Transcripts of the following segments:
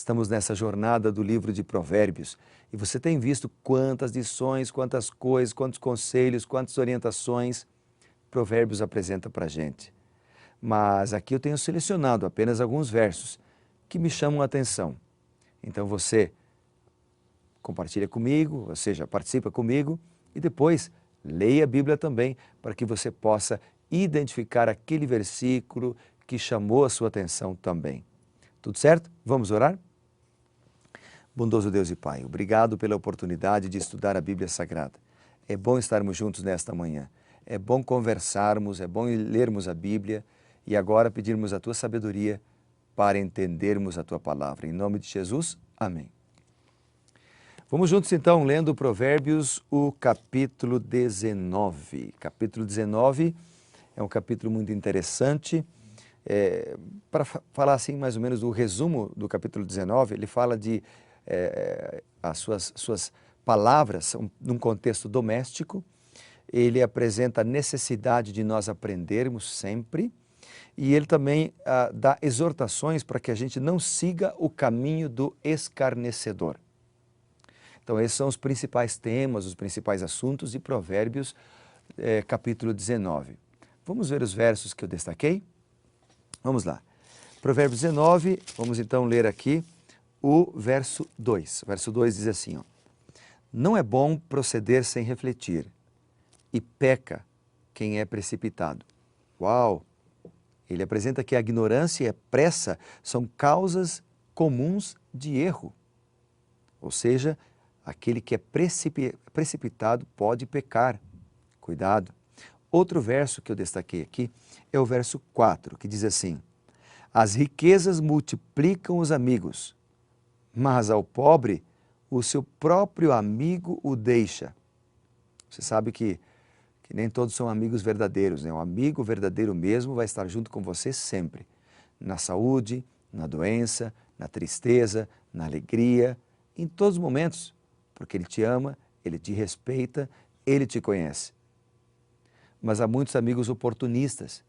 Estamos nessa jornada do livro de Provérbios e você tem visto quantas lições, quantas coisas, quantos conselhos, quantas orientações Provérbios apresenta para a gente. Mas aqui eu tenho selecionado apenas alguns versos que me chamam a atenção. Então você compartilha comigo, ou seja, participa comigo e depois leia a Bíblia também para que você possa identificar aquele versículo que chamou a sua atenção também. Tudo certo? Vamos orar? Bondoso Deus e Pai, obrigado pela oportunidade de estudar a Bíblia Sagrada. É bom estarmos juntos nesta manhã. É bom conversarmos, é bom lermos a Bíblia e agora pedirmos a Tua sabedoria para entendermos a Tua palavra. Em nome de Jesus, amém. Vamos juntos então lendo Provérbios, o capítulo 19. Capítulo 19 é um capítulo muito interessante. Para falar assim mais ou menos do resumo do capítulo 19, ele fala de as suas palavras num contexto doméstico. Ele apresenta a necessidade de nós aprendermos sempre e ele também dá exortações para que a gente não siga o caminho do escarnecedor. Então esses são os principais temas, os principais assuntos de Provérbios, capítulo 19. Vamos ver os versos que eu destaquei? Vamos lá. Provérbios 19, vamos então ler aqui o verso 2. O verso 2 diz assim, ó, não é bom proceder sem refletir, e peca quem é precipitado. Uau! Ele apresenta que a ignorância e a pressa são causas comuns de erro. Ou seja, aquele que é precipitado pode pecar. Cuidado. Outro verso que eu destaquei aqui é o verso 4, que diz assim, as riquezas multiplicam os amigos, mas ao pobre o seu próprio amigo o deixa. Você sabe que nem todos são amigos verdadeiros, né? Um amigo verdadeiro mesmo vai estar junto com você sempre, na saúde, na doença, na tristeza, na alegria, em todos os momentos, porque ele te ama, ele te respeita, ele te conhece. Mas há muitos amigos oportunistas.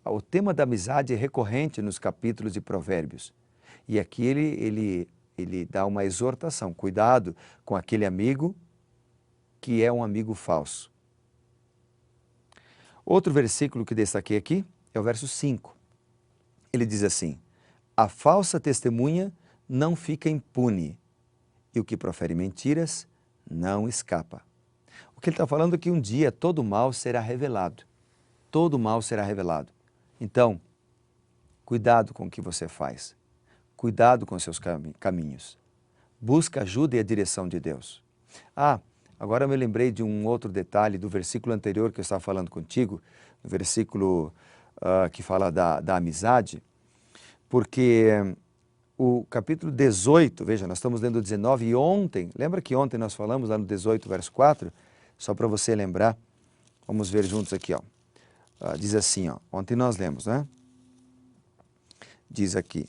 O tema da amizade é recorrente nos capítulos de Provérbios. E aqui ele dá uma exortação, cuidado com aquele amigo que é um amigo falso. Outro versículo que destaquei aqui é o verso 5. Ele diz assim, a falsa testemunha não fica impune, e o que profere mentiras não escapa. O que ele está falando é que um dia todo mal será revelado. Todo mal será revelado. Então, cuidado com o que você faz. Cuidado com seus caminhos. Busca ajuda e a direção de Deus. Agora eu me lembrei de um outro detalhe do versículo anterior que eu estava falando contigo, o versículo que fala da amizade, porque o capítulo 18, veja, nós estamos lendo o 19 e ontem, lembra que ontem nós falamos lá no 18, verso 4? Só para você lembrar, vamos ver juntos aqui, ó. Diz assim, ó, ontem nós lemos, né? Diz aqui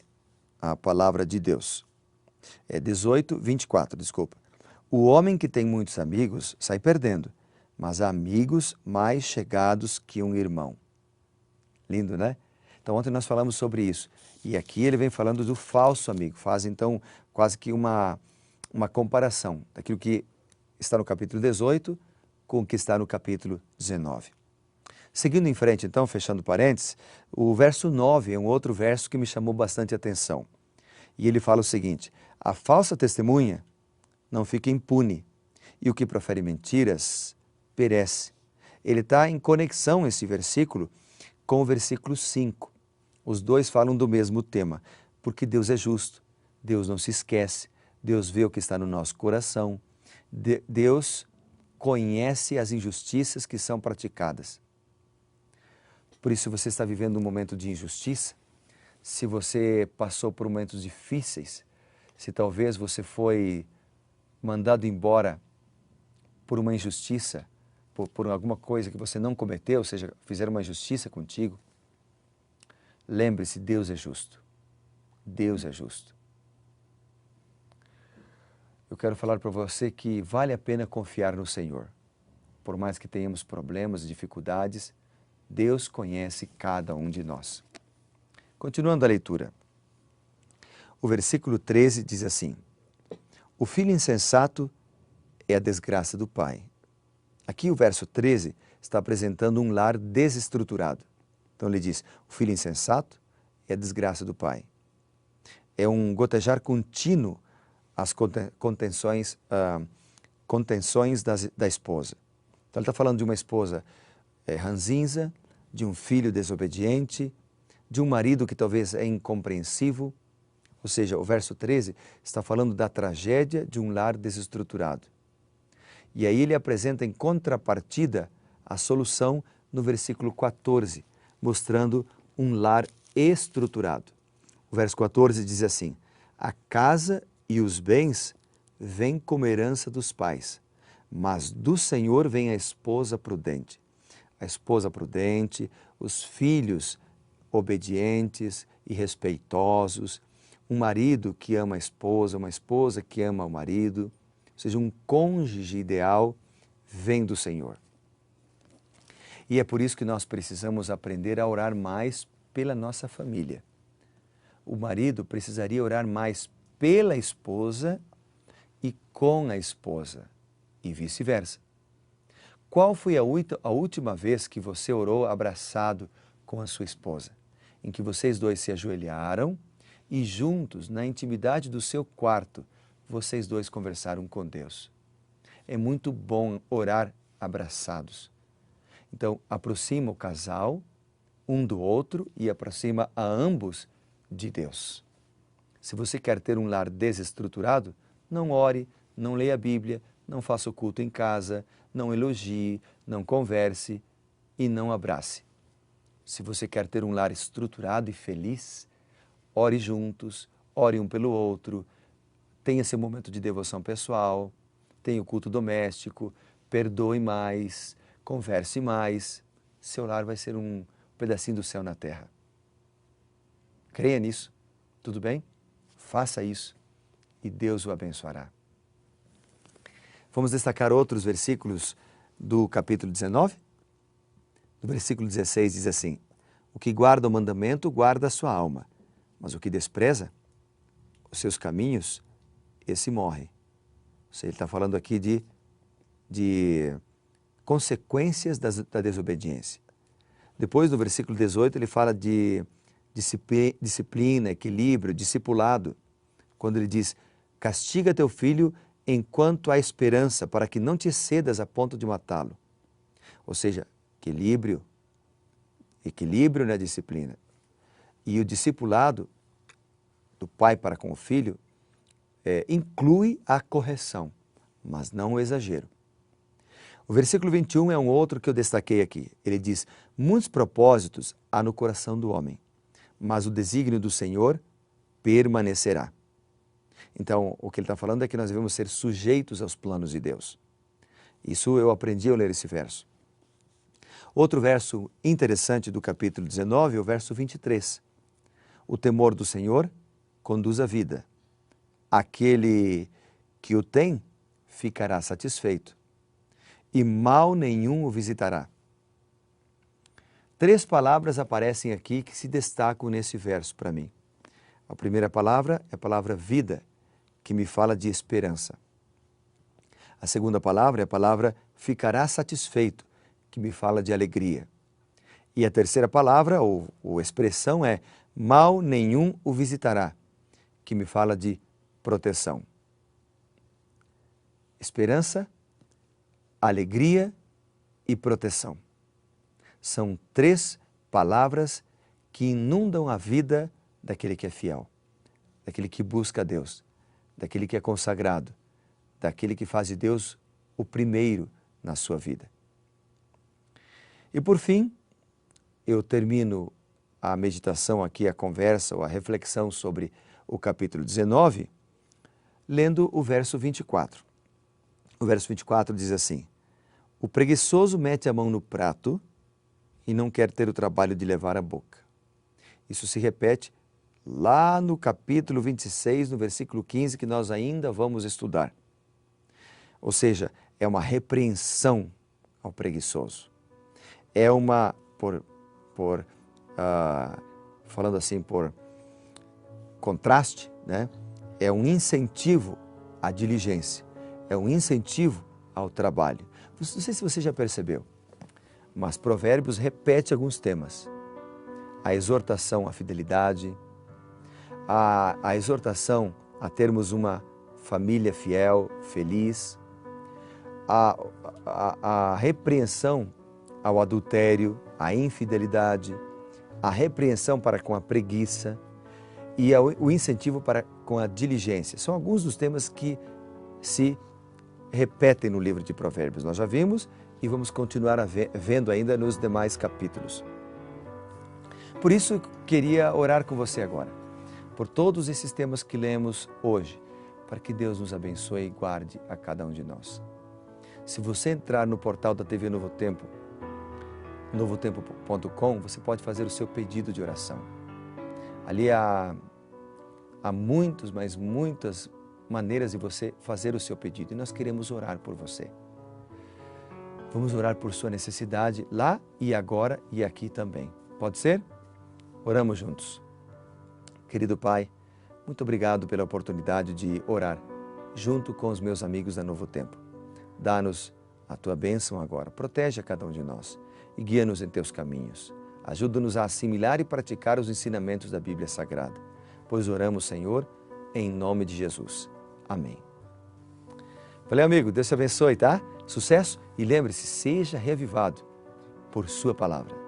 a palavra de Deus. 18, 24, desculpa. O homem que tem muitos amigos sai perdendo, mas há amigos mais chegados que um irmão. Lindo, né? Então ontem nós falamos sobre isso. E aqui ele vem falando do falso amigo. Faz então quase que uma comparação daquilo que está no capítulo 18 com o que está no capítulo 19. Seguindo em frente então, fechando parênteses, o verso 9 é um outro verso que me chamou bastante atenção. E ele fala o seguinte, a falsa testemunha não fica impune, e o que profere mentiras perece. Ele está em conexão, esse versículo, com o versículo 5. Os dois falam do mesmo tema, porque Deus é justo, Deus não se esquece, Deus vê o que está no nosso coração, Deus conhece as injustiças que são praticadas. Por isso, se você está vivendo um momento de injustiça, se você passou por momentos difíceis, se talvez você foi mandado embora por uma injustiça, por alguma coisa que você não cometeu, ou seja, fizeram uma injustiça contigo, lembre-se, Deus é justo. Deus é justo. Eu quero falar para você que vale a pena confiar no Senhor. Por mais que tenhamos problemas, dificuldades, Deus conhece cada um de nós. Continuando a leitura. o versículo 13 diz assim: o filho insensato é a desgraça do pai. Aqui o verso 13 está apresentando um lar desestruturado. Então ele diz, o filho insensato é a desgraça do pai. É um gotejar contínuo às contenções da esposa. Então ele está falando de uma esposa ranzinza, de um filho desobediente, de um marido que talvez é incompreensivo. Ou seja, o verso 13 está falando da tragédia de um lar desestruturado. E aí ele apresenta em contrapartida a solução no versículo 14, mostrando um lar estruturado. O verso 14 diz assim: a casa e os bens vêm como herança dos pais, mas do Senhor vem a esposa prudente. A esposa prudente, os filhos obedientes e respeitosos, um marido que ama a esposa, uma esposa que ama o marido, ou seja, um cônjuge ideal vem do Senhor. E é por isso que nós precisamos aprender a orar mais pela nossa família. O marido precisaria orar mais pela esposa e com a esposa, e vice-versa. Qual foi a última vez que você orou abraçado com a sua esposa? Em que vocês dois se ajoelharam e juntos, na intimidade do seu quarto, vocês dois conversaram com Deus. É muito bom orar abraçados. Então, aproxima o casal um do outro e aproxima a ambos de Deus. Se você quer ter um lar desestruturado, não ore, não leia a Bíblia, não faça o culto em casa, não elogie, não converse e não abrace. Se você quer ter um lar estruturado e feliz, ore juntos, ore um pelo outro, tenha seu momento de devoção pessoal, tenha o culto doméstico, perdoe mais, converse mais. Seu lar vai ser um pedacinho do céu na terra. Creia nisso, tudo bem? Faça isso e Deus o abençoará. Vamos destacar outros versículos do capítulo 19? No versículo 16 diz assim: o que guarda o mandamento guarda a sua alma, mas o que despreza os seus caminhos, esse morre. Ou seja, ele está falando aqui de consequências da desobediência. Depois, no versículo 18, ele fala de disciplina, equilíbrio, discipulado, quando ele diz: castiga teu filho enquanto há esperança, para que não te cedas a ponto de matá-lo. Ou seja, equilíbrio na disciplina. E o discipulado do pai para com o filho inclui a correção, mas não o exagero. O versículo 21 é um outro que eu destaquei aqui. Ele diz: muitos propósitos há no coração do homem, mas o desígnio do Senhor permanecerá. Então, o que ele está falando é que nós devemos ser sujeitos aos planos de Deus. Isso eu aprendi ao ler esse verso. Outro verso interessante do capítulo 19 é o verso 23. O temor do Senhor conduz à vida. Aquele que o tem ficará satisfeito, e mal nenhum o visitará. 3 palavras aparecem aqui que se destacam nesse verso para mim. A primeira palavra é a palavra vida, que me fala de esperança. A segunda palavra é a palavra ficará satisfeito, que me fala de alegria. E a terceira palavra, ou expressão, é mal nenhum o visitará, que me fala de proteção. Esperança, alegria e proteção. São 3 palavras que inundam a vida daquele que é fiel, daquele que busca a Deus, daquele que é consagrado, daquele que faz de Deus o primeiro na sua vida. E por fim, eu termino a meditação aqui, a conversa ou a reflexão sobre o capítulo 19, lendo o verso 24. O verso 24 diz assim: o preguiçoso mete a mão no prato e não quer ter o trabalho de levar à boca. Isso se repete lá no capítulo 26, no versículo 15, que nós ainda vamos estudar. Ou seja, é uma repreensão ao preguiçoso. É uma, falando assim, por contraste, né? É um incentivo à diligência, é um incentivo ao trabalho. Não sei se você já percebeu, mas Provérbios repete alguns temas. A exortação à fidelidade, a exortação a termos uma família fiel, feliz, a repreensão ao adultério, à infidelidade, a repreensão para com a preguiça e o incentivo para com a diligência. São alguns dos temas que se repetem no livro de Provérbios. Nós já vimos e vamos continuar vendo ainda nos demais capítulos. Por isso, eu queria orar com você agora, por todos esses temas que lemos hoje, para que Deus nos abençoe e guarde a cada um de nós. Se você entrar no portal da TV Novo Tempo, novotempo.com, você pode fazer o seu pedido de oração. Ali há muitas maneiras de você fazer o seu pedido e nós queremos orar por você. Vamos orar por sua necessidade lá e agora e aqui também. Pode ser? Oramos juntos. Querido Pai, muito obrigado pela oportunidade de orar junto com os meus amigos da Novo Tempo. Dá-nos a Tua bênção agora, protege a cada um de nós e guia-nos em Teus caminhos. Ajuda-nos a assimilar e praticar os ensinamentos da Bíblia Sagrada, pois oramos, Senhor, em nome de Jesus. Amém. Valeu, amigo. Deus te abençoe, tá? Sucesso e lembre-se, seja reavivado por Sua palavra.